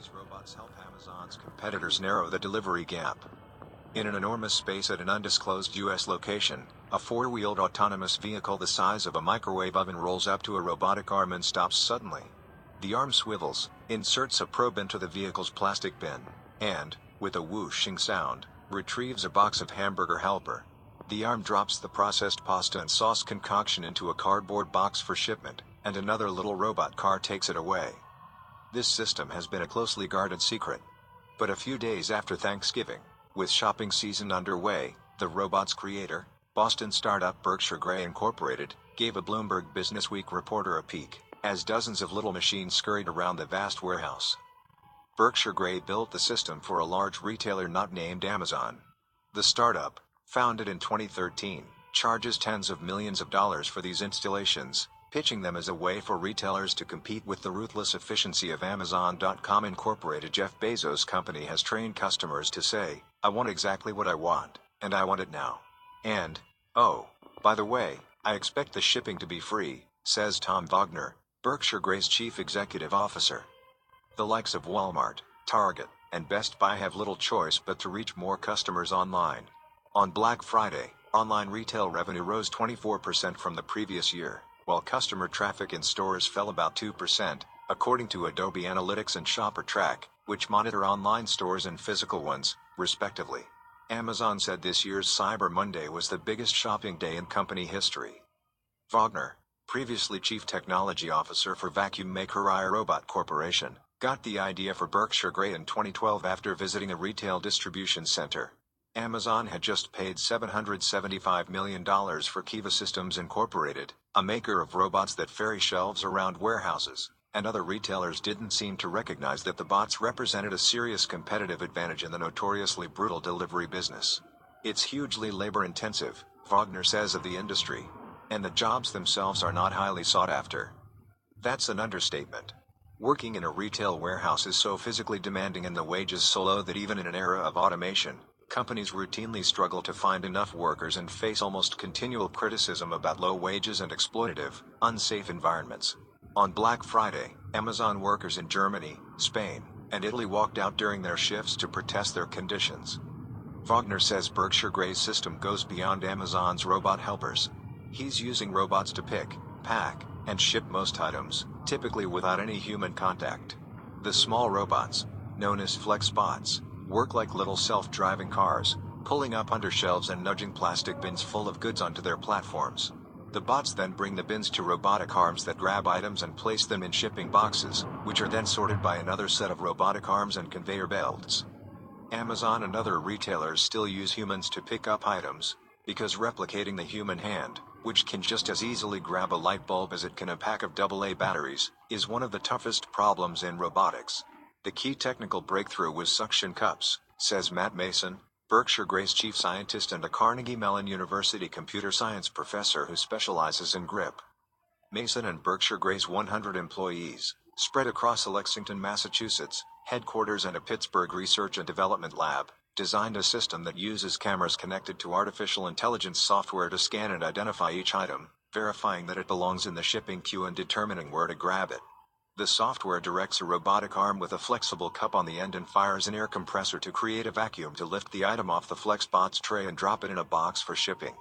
These robots help Amazon's competitors narrow the delivery gap. In an enormous space at an undisclosed U.S. location, a four-wheeled autonomous vehicle the size of a microwave oven rolls up to a robotic arm and stops suddenly. The arm swivels, inserts a probe into the vehicle's plastic bin, and, with a whooshing sound, retrieves a box of hamburger helper. The arm drops the processed pasta and sauce concoction into a cardboard box for shipment, and another little robot car takes it away. This system has been a closely guarded secret. But a few days after Thanksgiving, with shopping season underway, the robot's creator, Boston startup Berkshire Grey Incorporated, gave a Bloomberg Businessweek reporter a peek, as dozens of little machines scurried around the vast warehouse. Berkshire Grey built the system for a large retailer not named Amazon. The startup, founded in 2013, charges tens of millions of dollars for these installations, pitching them as a way for retailers to compete with the ruthless efficiency of Amazon.com Incorporated. Jeff Bezos' company has trained customers to say, "I want exactly what I want, and I want it now. And, oh, by the way, I expect the shipping to be free," says Tom Wagner, Berkshire Grey's chief executive officer. The likes of Walmart, Target, and Best Buy have little choice but to reach more customers online. On Black Friday, online retail revenue rose 24% from the previous year, while customer traffic in stores fell about 2%, according to Adobe Analytics and ShopperTrack, which monitor online stores and physical ones, respectively. Amazon said this year's Cyber Monday was the biggest shopping day in company history. Wagner, previously chief technology officer for vacuum maker iRobot Corporation, got the idea for Berkshire Grey in 2012 after visiting a retail distribution center. Amazon had just paid $775 million for Kiva Systems Incorporated, a maker of robots that ferry shelves around warehouses, and other retailers didn't seem to recognize that the bots represented a serious competitive advantage in the notoriously brutal delivery business. It's hugely labor-intensive, Wagner says of the industry, and the jobs themselves are not highly sought after. That's an understatement. Working in a retail warehouse is so physically demanding and the wages so low that even in an era of automation, companies routinely struggle to find enough workers and face almost continual criticism about low wages and exploitative, unsafe environments. On Black Friday, Amazon workers in Germany, Spain, and Italy walked out during their shifts to protest their conditions. Wagner says Berkshire Grey's system goes beyond Amazon's robot helpers. He's using robots to pick, pack, and ship most items, typically without any human contact. The small robots, known as FlexBots, work like little self-driving cars, pulling up under shelves and nudging plastic bins full of goods onto their platforms. The bots then bring the bins to robotic arms that grab items and place them in shipping boxes, which are then sorted by another set of robotic arms and conveyor belts. Amazon and other retailers still use humans to pick up items, because replicating the human hand, which can just as easily grab a light bulb as it can a pack of AA batteries, is one of the toughest problems in robotics. The key technical breakthrough was suction cups, says Matt Mason, Berkshire Grey's chief scientist and a Carnegie Mellon University computer science professor who specializes in grip. Mason and Berkshire Grey's 100 employees, spread across a Lexington, Massachusetts, headquarters and a Pittsburgh research and development lab, designed a system that uses cameras connected to artificial intelligence software to scan and identify each item, verifying that it belongs in the shipping queue and determining where to grab it. The software directs a robotic arm with a flexible cup on the end and fires an air compressor to create a vacuum to lift the item off the FlexBot's tray and drop it in a box for shipping.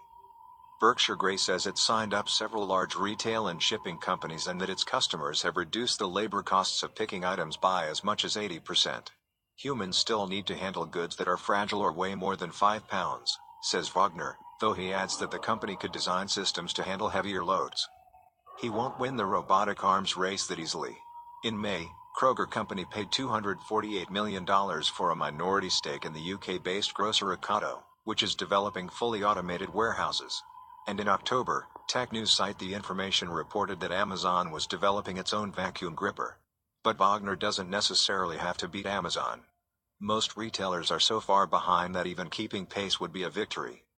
Berkshire Grey says it signed up several large retail and shipping companies and that its customers have reduced the labor costs of picking items by as much as 80%. Humans still need to handle goods that are fragile or weigh more than 5 pounds, says Wagner, though he adds that the company could design systems to handle heavier loads. He won't win the robotic arms race that easily. In May, Kroger Company paid $248 million for a minority stake in the UK-based grocer Ocado, which is developing fully automated warehouses. And in October, tech news site The Information reported that Amazon was developing its own vacuum gripper. But Wagner doesn't necessarily have to beat Amazon. Most retailers are so far behind that even keeping pace would be a victory.